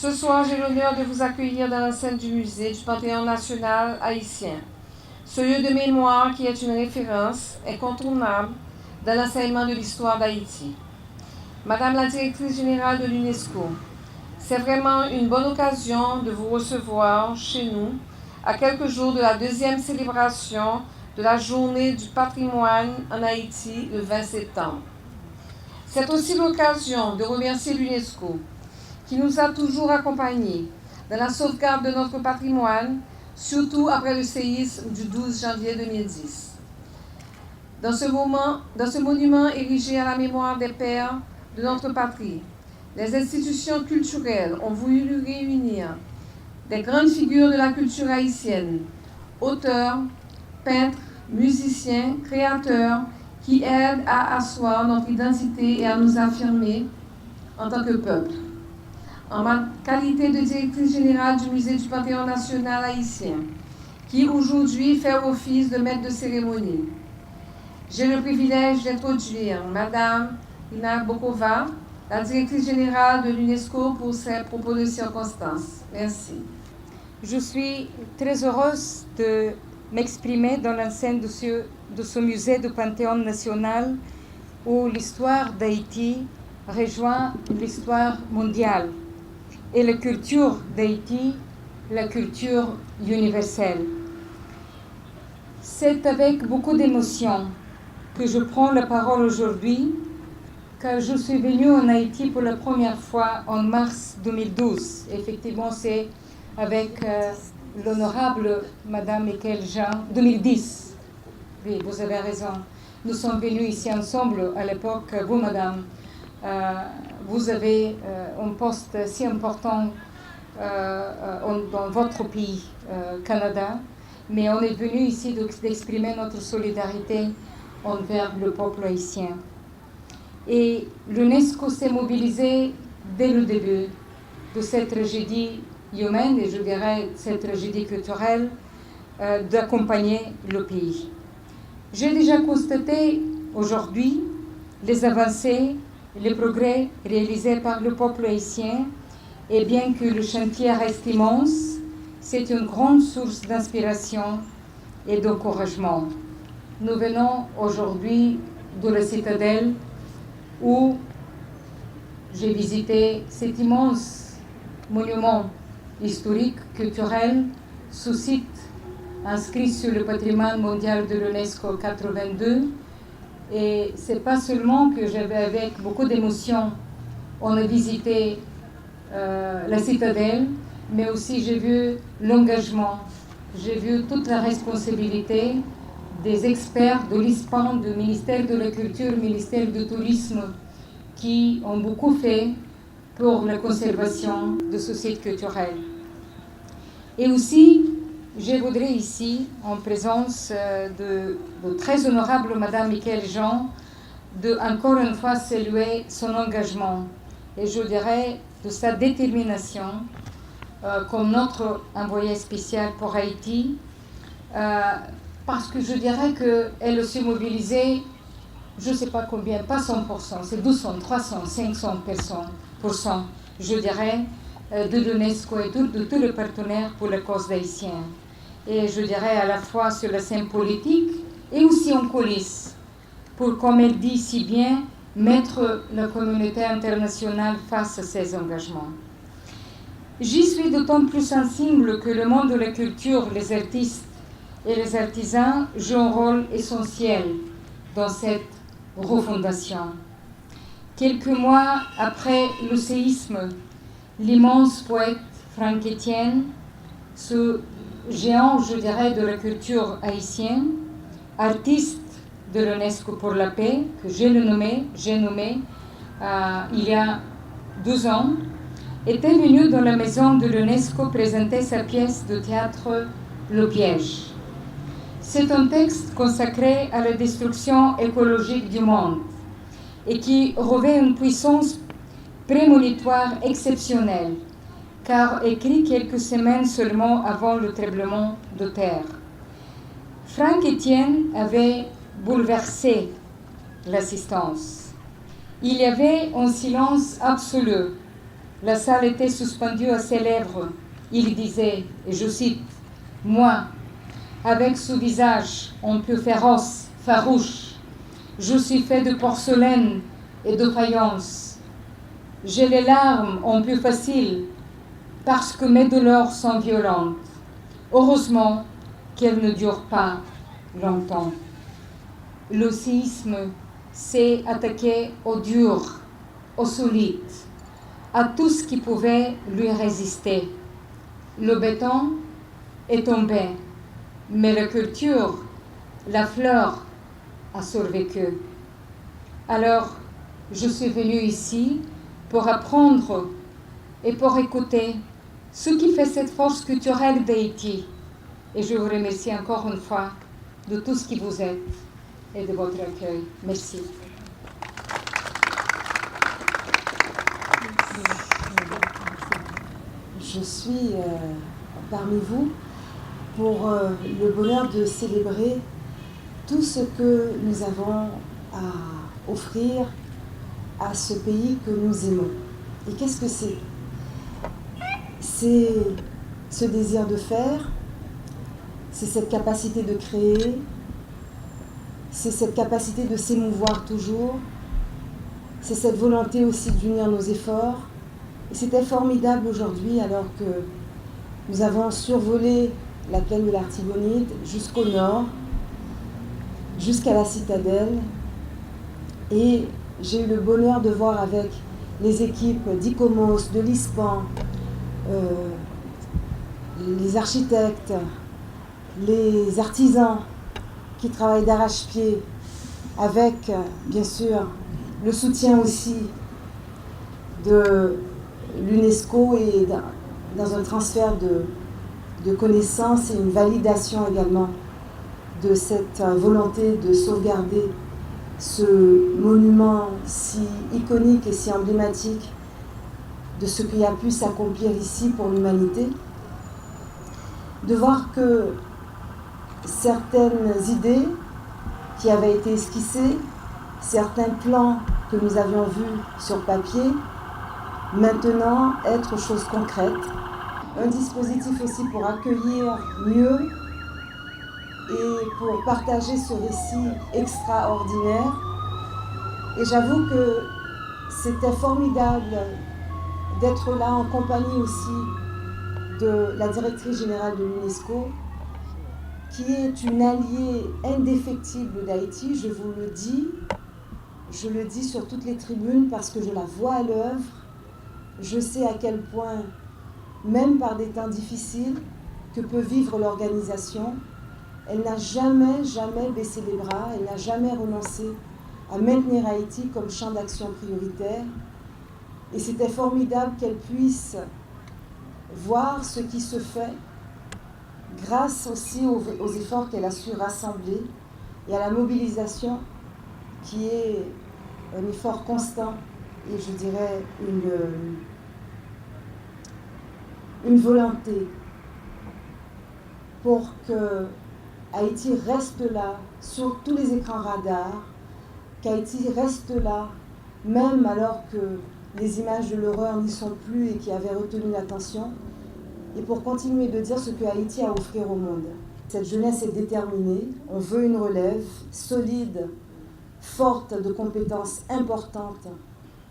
Ce soir, j'ai l'honneur de vous accueillir dans l'enceinte du musée du Panthéon national haïtien. Ce lieu de mémoire qui est une référence incontournable dans l'enseignement de l'histoire d'Haïti. Madame la directrice générale de l'UNESCO, c'est vraiment une bonne occasion de vous recevoir chez nous à quelques jours de la deuxième célébration de la journée du patrimoine en Haïti le 20 septembre. C'est aussi l'occasion de remercier l'UNESCO qui nous a toujours accompagnés dans la sauvegarde de notre patrimoine, surtout après le séisme du 12 janvier 2010. Dans ce monument érigé à la mémoire des pères de notre patrie, les institutions culturelles ont voulu réunir des grandes figures de la culture haïtienne, auteurs, peintres, musiciens, créateurs, qui aident à asseoir notre identité et à nous affirmer en tant que peuple. En ma qualité de directrice générale du musée du Panthéon national haïtien, qui aujourd'hui fait office de maître de cérémonie, j'ai le privilège d'introduire Madame Ina Bokova, la directrice générale de l'UNESCO, pour ses propos de circonstance. Merci. Je suis très heureuse de m'exprimer dans l'enceinte de ce musée du Panthéon national où l'histoire d'Haïti rejoint l'histoire mondiale et la culture d'Haïti, la culture universelle. C'est avec beaucoup d'émotion que je prends la parole aujourd'hui, car je suis venue en Haïti pour la première fois en mars 2012. Effectivement, c'est avec l'honorable Madame Michaëlle Jean, 2010. Oui, vous avez raison. Nous sommes venus ici ensemble à l'époque. Vous, Madame, vous avez un poste si important dans votre pays, Canada, mais on est venu ici d'exprimer notre solidarité envers le peuple haïtien. Et l'UNESCO s'est mobilisé dès le début de cette tragédie humaine, et je dirais cette tragédie culturelle, d'accompagner le pays. J'ai déjà constaté aujourd'hui les avancées, les progrès réalisés par le peuple haïtien, et bien que le chantier reste immense, c'est une grande source d'inspiration et d'encouragement. Nous venons aujourd'hui de la citadelle où j'ai visité cet immense monument historique, culturel, ce site inscrit sur le patrimoine mondial de l'UNESCO 82. Et c'est pas seulement que j'avais avec beaucoup d'émotion, on a visité la citadelle, mais aussi j'ai vu l'engagement, j'ai vu toute la responsabilité des experts de l'ISPAN, du ministère de la Culture, ministère du Tourisme, qui ont beaucoup fait pour la conservation de ce site culturel. Et aussi, je voudrais ici, en présence de très honorable Madame Michaëlle Jean, de encore une fois saluer son engagement et je dirais de sa détermination comme notre envoyé spécial pour Haïti, parce que je dirais qu'elle s'est mobilisée, je ne sais pas combien, pas 100%, c'est 200, 300, 500%, je dirais, de l'UNESCO et de tous les partenaires pour la cause haïtienne. Et je dirais à la fois sur la scène politique et aussi en coulisses, pour, comme elle dit si bien, mettre la communauté internationale face à ces engagements. J'y suis d'autant plus sensible que le monde de la culture, les artistes et les artisans jouent un rôle essentiel dans cette refondation. Quelques mois après le séisme, l'immense poète Franck Etienne, ce géant, je dirais, de la culture haïtienne, artiste de l'UNESCO pour la paix, que j'ai nommé il y a 12 ans, était venu dans la maison de l'UNESCO présenter sa pièce de théâtre Le Piège. C'est un texte consacré à la destruction écologique du monde et qui revêt une puissance prémonitoire exceptionnelle, car écrit quelques semaines seulement avant le tremblement de terre. Franck Etienne avait bouleversé l'assistance. Il y avait un silence absolu La salle était suspendue à ses lèvres. Il disait, et je cite, « Moi, avec ce visage un peu féroce, farouche, je suis fait de porcelaine et de faïence. J'ai les larmes un peu faciles parce que mes douleurs sont violentes. Heureusement qu'elles ne durent pas longtemps. » Le séisme s'est attaqué au dur, au solide, à tout ce qui pouvait lui résister. Le béton est tombé, mais la culture, la fleur a survécu. Alors, je suis venue ici pour apprendre et pour écouter ce qui fait cette force culturelle d'Haïti. Et je vous remercie encore une fois de tout ce qui vous êtes et de votre accueil. Merci. Je suis parmi vous pour le bonheur de célébrer tout ce que nous avons à offrir à ce pays que nous aimons. Et qu'est-ce que c'est? C'est ce désir de faire, c'est cette capacité de créer, c'est cette capacité de s'émouvoir toujours, c'est cette volonté aussi d'unir nos efforts. Et c'était formidable aujourd'hui alors que nous avons survolé la plaine de l'Artibonite jusqu'au nord, jusqu'à la citadelle. Et j'ai eu le bonheur de voir avec les équipes d'ICOMOS, de l'ISPAN, les architectes, les artisans qui travaillent d'arrache-pied, avec bien sûr le soutien aussi de l'UNESCO et dans un transfert de connaissances et une validation également de cette volonté de sauvegarder ce monument si iconique et si emblématique de ce qui a pu s'accomplir ici pour l'humanité, de voir que certaines idées qui avaient été esquissées, certains plans que nous avions vus sur papier, maintenant être choses concrètes. Un dispositif aussi pour accueillir mieux et pour partager ce récit extraordinaire. Et j'avoue que c'était formidable d'être là en compagnie aussi de la directrice générale de l'UNESCO, qui est une alliée indéfectible d'Haïti, je vous le dis. Je le dis sur toutes les tribunes parce que je la vois à l'œuvre. Je sais à quel point, même par des temps difficiles que peut vivre l'organisation, elle n'a jamais baissé les bras, elle n'a jamais renoncé à maintenir Haïti comme champ d'action prioritaire. Et c'était formidable qu'elle puisse voir ce qui se fait grâce aussi aux efforts qu'elle a su rassembler et à la mobilisation qui est un effort constant et je dirais une volonté pour que Haïti reste là sur tous les écrans radars, qu'Haïti reste là même alors que les images de l'horreur n'y sont plus et qui avaient retenu l'attention, et pour continuer de dire ce que Haïti a à offrir au monde. Cette jeunesse est déterminée, on veut une relève solide, forte de compétences importantes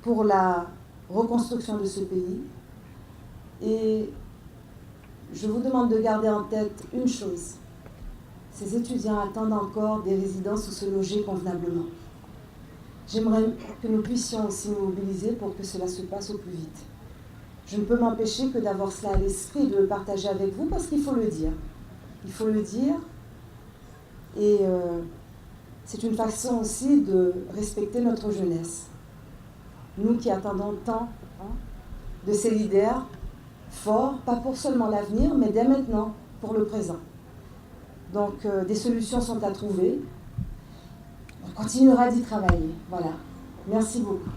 pour la reconstruction de ce pays. Et je vous demande de garder en tête une chose. Ces étudiants attendent encore des résidences où se loger convenablement. J'aimerais que nous puissions aussi nous mobiliser pour que cela se passe au plus vite. Je ne peux m'empêcher que d'avoir cela à l'esprit, de le partager avec vous, parce qu'il faut le dire. Il faut le dire. Et c'est une façon aussi de respecter notre jeunesse. Nous qui attendons tant de ces leaders forts, pas pour seulement l'avenir, mais dès maintenant, pour le présent. Donc des solutions sont à trouver. On continuera d'y travailler. Voilà. Merci beaucoup.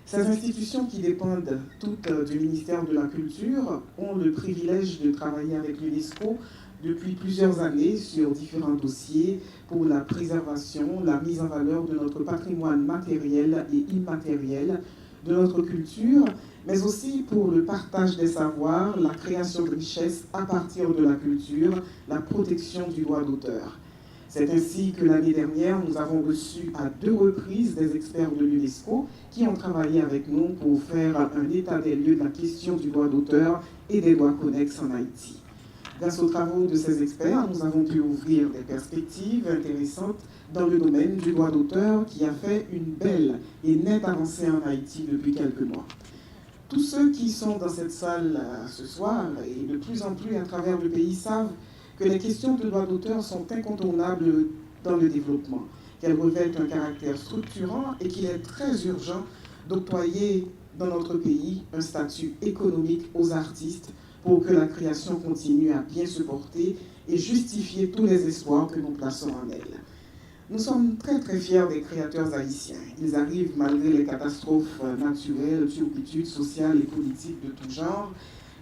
Ces institutions qui dépendent toutes du ministère de la Culture ont le privilège de travailler avec l'UNESCO depuis plusieurs années sur différents dossiers pour la préservation, la mise en valeur de notre patrimoine matériel et immatériel, de notre culture, mais aussi pour le partage des savoirs, la création de richesses à partir de la culture, la protection du droit d'auteur. C'est ainsi que l'année dernière, nous avons reçu à 2 reprises des experts de l'UNESCO qui ont travaillé avec nous pour faire un état des lieux de la question du droit d'auteur et des droits connexes en Haïti. Grâce aux travaux de ces experts, nous avons pu ouvrir des perspectives intéressantes dans le domaine du droit d'auteur qui a fait une belle et nette avancée en Haïti depuis quelques mois. Tous ceux qui sont dans cette salle ce soir et de plus en plus à travers le pays savent que les questions de droit d'auteur sont incontournables dans le développement, qu'elles revêtent un caractère structurant et qu'il est très urgent d'octroyer dans notre pays un statut économique aux artistes pour que la création continue à bien se porter et justifier tous les espoirs que nous plaçons en elle. Nous sommes très très fiers des créateurs haïtiens. Ils arrivent malgré les catastrophes naturelles, turpitudes sociales et politiques de tout genre,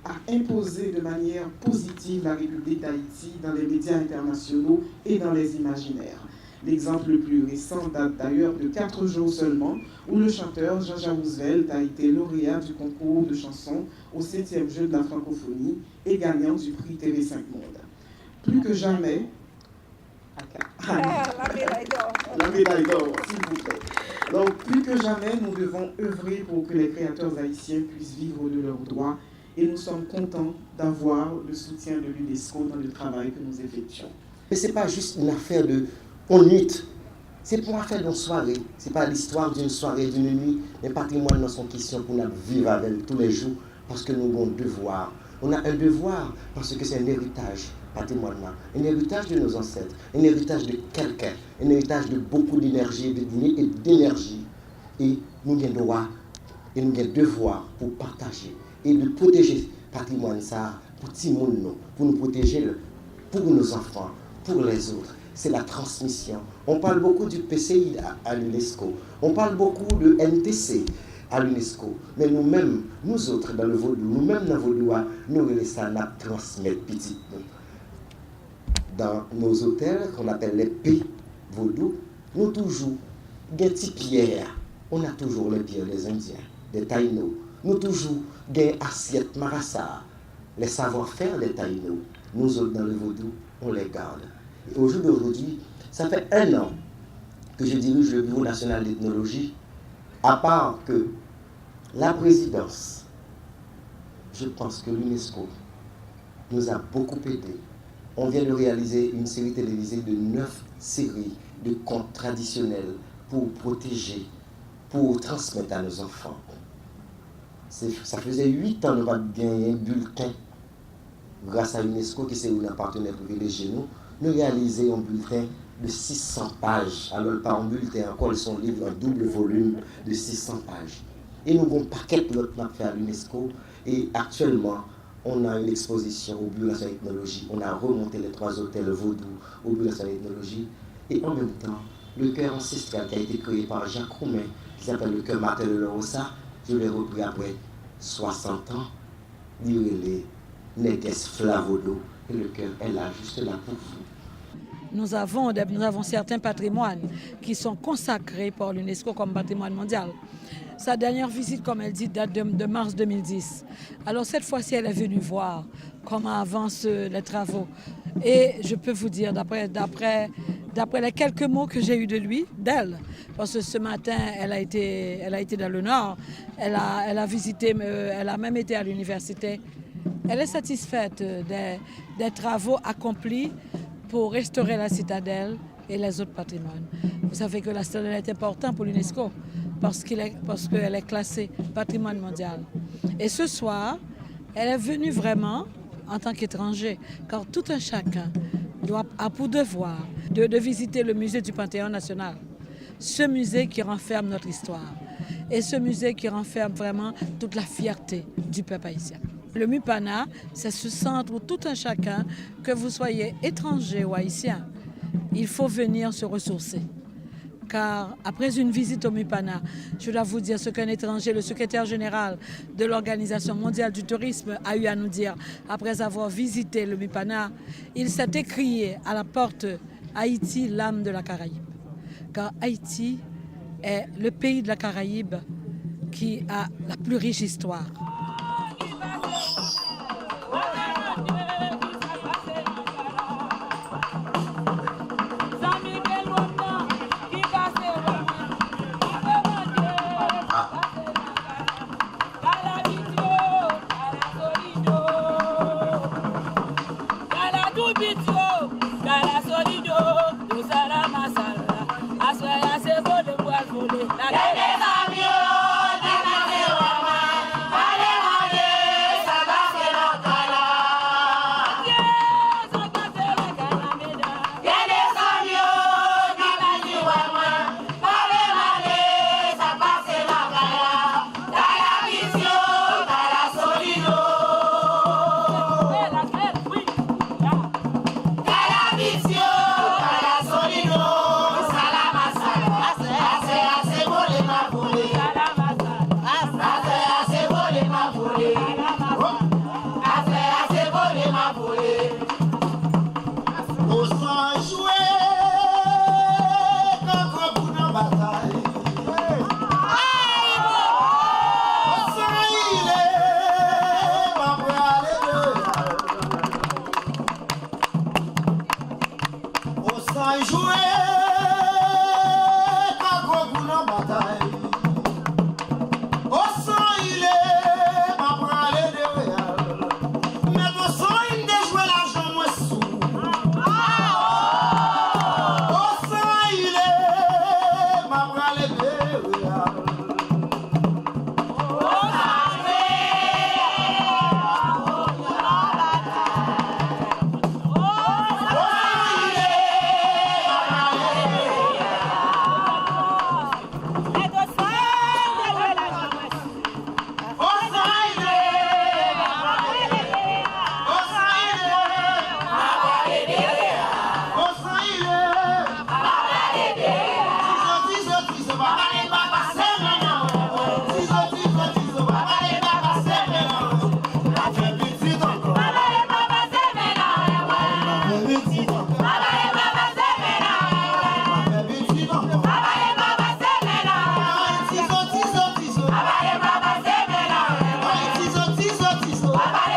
à imposer de manière positive la République d'Haïti dans les médias internationaux et dans les imaginaires. L'exemple le plus récent date d'ailleurs de 4 jours seulement, où le chanteur Jean-Jacques Roosevelt a été lauréat du concours de chansons au 7e jeu de la francophonie et gagnant du prix TV5 Monde. Plus que jamais, la médaille d'or, s'il vous plaît. Donc, plus que jamais, nous devons œuvrer pour que les créateurs haïtiens puissent vivre de leurs droits et nous sommes contents d'avoir le soutien de l'UNESCO dans le travail que nous effectuons. Mais ce n'est pas juste une affaire de on nuit, c'est pour une affaire d'une soirée. Ce n'est pas l'histoire d'une soirée, d'une nuit, mais patrimoine dans son question pour nous vivre avec tous les jours parce que nous avons un devoir. On a un devoir parce que c'est un héritage patrimoine, un héritage de nos ancêtres, un héritage de quelqu'un, un héritage de beaucoup d'énergie et d'énergie. Et nous avons droit et nous avons devoir pour partager et de protéger le patrimoine ça pour tout le monde, pour nous protéger pour nos enfants, pour les autres. C'est la transmission. On parle beaucoup du PCI à l'UNESCO, on parle beaucoup de NTC à l'UNESCO, mais nous-mêmes, nous autres dans le vaudou, nous-mêmes dans le vaudou, nous laissons ça transmettre petit. Dans nos hôtels, qu'on appelle les P vaudou, nous toujours des petites pierres. On a toujours les pierres des Indiens, des Taïnos. Nous toujours des assiettes marassa, les savoir-faire des Taïnos. Nous autres dans le vaudou, on les garde. Et au jour d'aujourd'hui, ça fait 1 an que je dirige le Bureau national d'ethnologie, à part que la présidence, je pense que l'UNESCO nous a beaucoup aidés. On vient de réaliser une série télévisée de 9 séries de contes traditionnels pour protéger, pour transmettre à nos enfants. Ça faisait 8 ans que nous avons gagné un bulletin grâce à l'UNESCO qui s'est un partenaire privilégié nous réalisons un bulletin de 600 pages. Alors pas un bulletin encore, son livre, un double volume de 600 pages. Et nous avons un paquet de l'autre fait à l'UNESCO et actuellement on a une exposition au Bureau national d'ethnologie. On a remonté les 3 hôtels vaudou au Bureau national d'ethnologie et en même temps le chœur ancestral qui a été créé par Jacques Roumain qui s'appelle le chœur Martel de Rossa. Je l'ai repris après 60 ans, les Neges Flavodo, et le cœur est là, juste là pour vous. Nous avons certains patrimoines qui sont consacrés par l'UNESCO comme patrimoine mondial. Sa dernière visite, comme elle dit, date de mars 2010. Alors cette fois-ci, elle est venue voir comment avancent les travaux. Et je peux vous dire, d'après les quelques mots que j'ai eus d'elle, parce que ce matin, elle a été dans le Nord, elle a visité, elle a même été à l'université. Elle est satisfaite des travaux accomplis pour restaurer la citadelle et les autres patrimoines. Vous savez que la citadelle est importante pour l'UNESCO parce qu'elle est classée patrimoine mondial. Et ce soir, elle est venue vraiment en tant qu'étranger, car tout un chacun a pour devoir de visiter le musée du Panthéon national. Ce musée qui renferme notre histoire et ce musée qui renferme vraiment toute la fierté du peuple haïtien. Le Mupana, c'est ce centre où tout un chacun, que vous soyez étranger ou haïtien, il faut venir se ressourcer. Car après une visite au Mupana, je dois vous dire ce qu'un étranger, le secrétaire général de l'Organisation mondiale du tourisme a eu à nous dire après avoir visité le Mupana, il s'est écrié à la porte « Haïti, l'âme de la Caraïbe ». Car Haïti est le pays de la Caraïbe qui a la plus riche histoire. Bye.